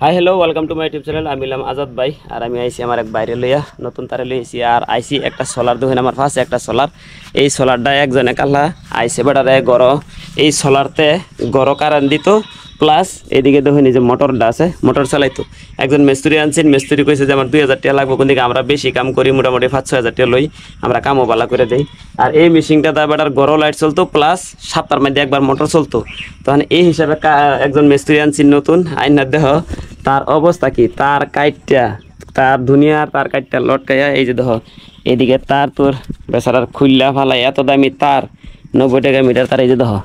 Hi hello welcome to my YouTube channel. আমি হলাম আজাদ ভাই আর আমি আইসি আমার এক বাইরে লইয়া নতুন তারে লইছি আর আইসি একটা সোলার দেখুন আমার পাশে একটা সোলার। এই সোলারটা একজনে কালা আইসে বেটারে গড় এই সোলারতে গড় কারেন্ট দিত প্লাস এদিকে দেখুন এই যে মোটরটা আছে মোটর চালাইতো। একজন মিস্ত্রি আনছেন, মিস্ত্রি কইছে যে আমার 2000 টাকা লাগবে, কোন দিকে আমরা বেশি কাম করি মোটামুটি 5-6 হাজার টাকা লই, আমরা কামও বালা করে দেই। আর এই মেশিনটা দা বেটার গড় লাইট চলতো প্লাস সপ্তাহের মধ্যে একবার মোটর চলতো। তখন এই হিসাবে একজন মিস্ত্রি আনছেন নতুন আইনার দেহ তার অবস্থা কি, তার কাইটটা তার দুনিয়ার তার কাইটটা লটকাইয়া এই যে দেখো এইদিকে তার তোর বেচারার খুললা ফালাই এত দামি তার 90 টাকা মিটার তার। এই যে দেখো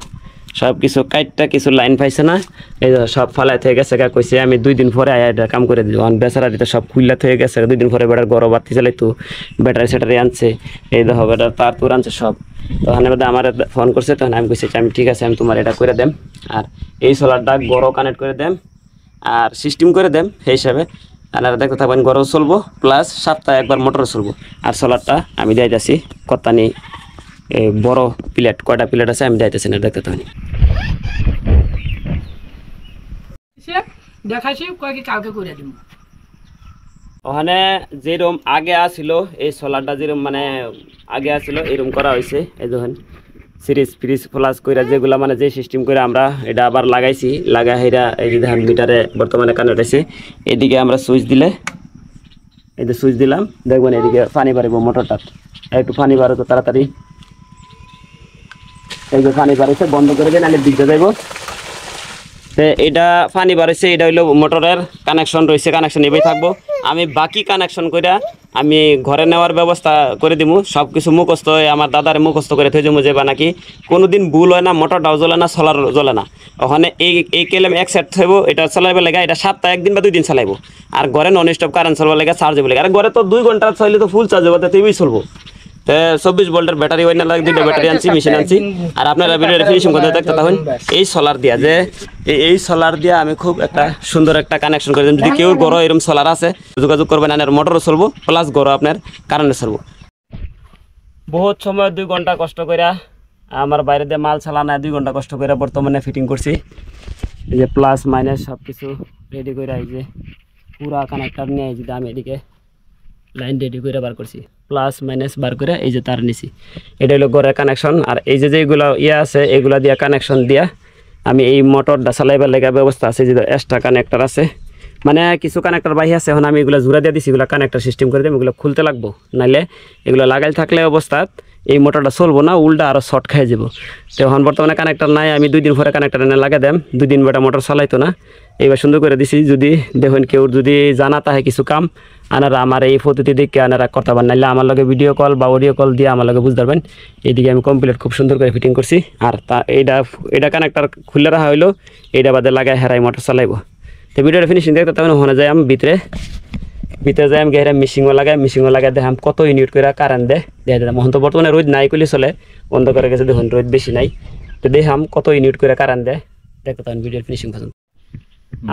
সব কিছু কাইটটা কিছু লাইন পাইছে না, এই যে সব ফালাই থেকে গেছে। কইছে আমি 2 দিন পরে আয়া এটা কাম করে দিব। বেচারা এটা সব খুললা থেকে গেছে, 2 দিন পরে বেটার গরম বাতি চালাইতো, ব্যাটারি সেটারি আনছে, এই দেখো বেটার তার তোর আনছে সব। তখন এবার আমার ফোন করছে, তখন আমি কইছি আমি ঠিক আছে আমি তোমার এটা করে দেম আর এই সোলারটা গরম কানেক্ট করে দেম আর সিস্টেম করে দেম। সেই হিসাবে আপনারা দেখতে থাকবেন গরম চলবো প্লাস সপ্তাহে একবার মোটর চলবো। আর সোলারটা আমি দিয়ে যাচ্ছি কত্তানি বড় প্লেট, কয়টা প্লেট আছে আমি যাইতেছি না, দেখতে থাকুন। দেখাইছি কয় কি কালকে করে দিব। ওখানে যেরকম আগে আসছিল এই সোলারটা যেরকম মানে আগে আসছিল এরকম করা হয়েছে। এই দেখুন সিরিজ ফ্রিজ প্লাস কইরা যেগুলা মানে যে সিস্টেম করে আমরা এটা আবার লাগাইছি, লাগা হেরা এই যে ধান মিটারে বর্তমানে কানেক্ট আছে। এদিকে আমরা সুইচ দিলে এই যে সুইচ দিলাম দেখবেন এদিকে পানি বাড়িব মোটরটা, একটু পানি বাড়ো তো তাড়াতাড়ি। এই যে পানি বাড়িছে বন্ধ করে দেন, আমি দিকতে যাইব। তো এটা পানি বাড়িছে, এটা হইলো মোটরের কানেকশন রয়েছে, কানেকশন এভাবেই থাকবো। আমি বাকি কানেকশন কইরা আমি ঘরে নেওয়ার ব্যবস্থা করে দিব। সব কিছু মুখস্থ আমার দাদার মুখস্থ করে থই যাবো, যে বা নাকি কোনোদিন ভুল হয় না, মোটরটাও জ্বলে না, সোলার জ্বলে না। ওখানে এই কেলেম এক সেট থাকবো, এটা চালাইবে লেগে এটা সপ্তাহে 1 দিন বা 2 দিন চালাইবো। আর ঘরে নন স্টপ কারেন্ট চলবে লেগে চার্জ হবে লেগে। আর ঘরে তো 2 ঘন্টা চাইলে তো ফুল চার্জ হবে, তাতেই চলবো। 24 ভোল্টের ব্যাটারি হয় না, লাগে 2টা ব্যাটারি আনছি, মেশিন আনছি। আর আপনারা ভিডিওটা ফিনিশিং করতে দেখতে থাকুন। এই সোলার দিয়া যে এই সোলার দিয়া আমি খুব একটা সুন্দর একটা কানেকশন করে দিলাম। যদি কেউ গড় এরকম সোলার আছে যোগাযোগ করবেন, আর মোটরও চলবো প্লাস গড় আপনার কারেন্টে চলবো। বহুত সময় 2 ঘন্টা কষ্ট করে আমার বাইরে দিয়ে মাল চালানা 2 ঘন্টা কষ্ট করে বর্তমানে ফিটিং করছি। এই যে প্লাস মাইনাস সব কিছু রেডি করে, এই যে পুরা কানেক্টার নিয়ে এই যে আমি এদিকে লাইন রেডি করে বার করছি, প্লাস মাইনাস বার করে এই যে তার নিছি। এটা হলো ঘরের কানেকশন। আর এই যে যেগুলো আছে এগুলা দিয়া কানেকশন দিয়া আমি এই মোটরটা চালাইবার লেগে ব্যবস্থা আছে, যে এক্সট্রা কানেক্টার আছে, মানে কিছু কানেক্টার বাহি আছে। এখন আমি এগুলো জোড়া দিয়ে দিছি, এগুলো কানেক্টার সিস্টেম করে দিই, এগুলো খুলতে লাগবো, নাইলে এগুলো লাগাই থাকলে অবস্থাত এই মোটরটা চলবো না, উল্টা আরও শর্ট খাই যাব। তো এখন বর্তমানে কানেক্টার নাই, আমি 2 দিন পরে কানেক্টার এনে লাগাই দেম। 2 দিন বেটা মোটর চালাইতো না, এইবার সুন্দর করে দিছি। যদি দেখুন কেউ যদি জানা তাহে কিছু কাম আনারা আমার এই পদ্ধতি দেখে আনারা করতে পারেন, নাইলে আমার লগে ভিডিও কল বা অডিও কল দিয়ে আমার লগে বুঝতে পারবেন। এইদিকে আমি কমপ্লিট খুব সুন্দর করে ফিটিং করছি। আর তা এটা কানেক্টার খুলে রাখা হইলো, এইটা বাদে লাগাই হেরাই মোটর চালাইব। তো ভিডিওটা ফিনিশিং দেখতে তখন ওখানে যাই আমি ভিতরে যাই আমি গেরা মিশিংও লাগাই দেখাম কত ইউনিট করে কারেন্ট দেখা দিলাম। এখন তো বর্তমানে রোদ নাই করলে চলে, বন্ধ করে গেছে, দেখুন রোদ বেশি নাই। তো দেখাম কত ইউনিট করে কারেন্ট দেখতে তখন ভিডিওর ফিনিশিং পর্যন্ত।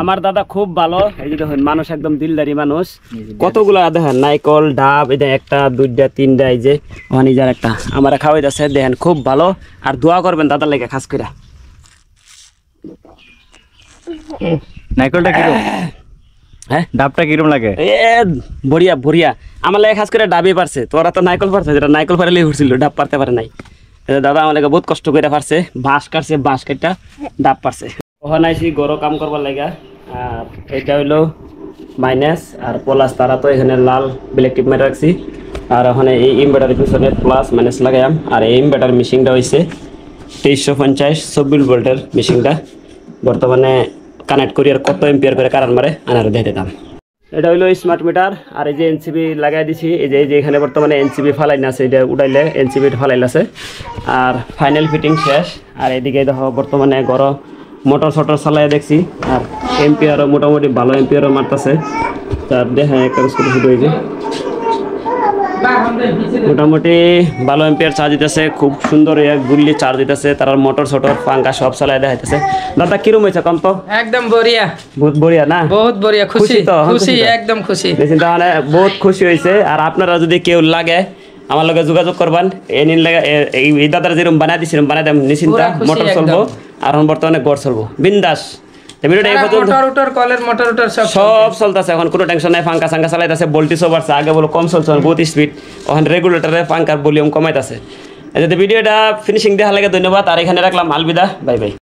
আমার দাদা খুব ভালো, এই যে দেখুন মানুষ একদম দিলদারি মানুষ। কতগুলো দেখেন নাইকল ডাব, এটা 1টা 2টা 3টা, এই যে ওখানে যার একটা আমার খাওয়াই যাচ্ছে, দেখেন খুব ভালো। আর দোয়া করবেন দাদার লেগে খাস করে। নাইকলটা কিরকম, হ্যাঁ ডাবটা কিরকম লাগে? বড়িয়া বড়িয়া, আমার লাগে খাস করে ডাবই পারছে, তোরা তো নাইকল পারছে, যেটা নাইকল পারলেই উঠছিল, ডাব পারতে পারে নাই। দাদা আমার লাগে বহুত কষ্ট করে পারছে, বাঁশ কাটছে, বাঁশ কাটটা ডাব পারছে। ওখানে আইসি গরো কাম করবার লাগা। আর এটা হইলো মাইনাস আর প্লাস, তারা তো এখানে লাল ব্ল্যাক টিপ মেরে রাখছি। আর ওখানে এই ইনভার্টারের পিছনে প্লাস মাইনাস লাগাইম। আর এই ইনভার্টার মেশিনটা হয়েছে 2350 24 ভোল্টের মেশিনটা বর্তমানে কানেক্ট করি। আর কত এম্পিয়ার করে কারেন্ট মারে আনার দিয়ে দিতাম। এটা হইলো স্মার্ট মিটার। আর এই যে এনসিবি লাগাই দিছি, এই যে এখানে বর্তমানে এনসিবি ফালাইন আছে, এটা উঠাইলে এনসিবি ফালাইল আছে। আর ফাইনাল ফিটিং শেষ। আর এদিকে দেখো বর্তমানে গরম মোটর সটর চালাই দেখছি। আর এম্পিয়ারও মোটামুটি ভালো এম্পিয়ারও মারতেছে। তার দেখা একটা শুরু হয়েছে, মোটামুটি ভালো এম্পিয়ার চার্জ দিতেছে, খুব সুন্দর গুল্লি চার্জ দিতেছে। তার মোটর সটর পাঙ্খা সব চালাই দেখাইতেছে। দাদা কিরম হয়েছে কম তো? একদম বড়িয়া, বহুত বড়িয়া না? বহুত বড়িয়া, খুশি তো? খুশি, একদম খুশি, তাহলে বহুত খুশি হয়েছে। আর আপনারা যদি কেউ লাগে আমার লগে যোগাযোগ করবেন, এই দাদারা যেরকম বানাই দিছিলাম বানাই দেন নিশ্চিন্তা, মোটর চলবো। আর বর্তমানে গড় চলবো বিন্দাস। তো ভিডিওটা এই পর্যন্ত মোটর কলের মোটর সব সব চলতেছে এখন কোনো টেনশন নাই ফাঙ্কা সাঙ্কা চালাইতেছে ভোল্টেজও বাড়ছে আগে বলো কম চলছে বহুত স্পিড ওখানে রেগুলেটরে ফাঙ্কার ভলিউম কমাইতেছে যদি ভিডিওটা ফিনিশিং দেখা লাগে ধন্যবাদ আর এখানে রাখলাম আলবিদা বাই বাই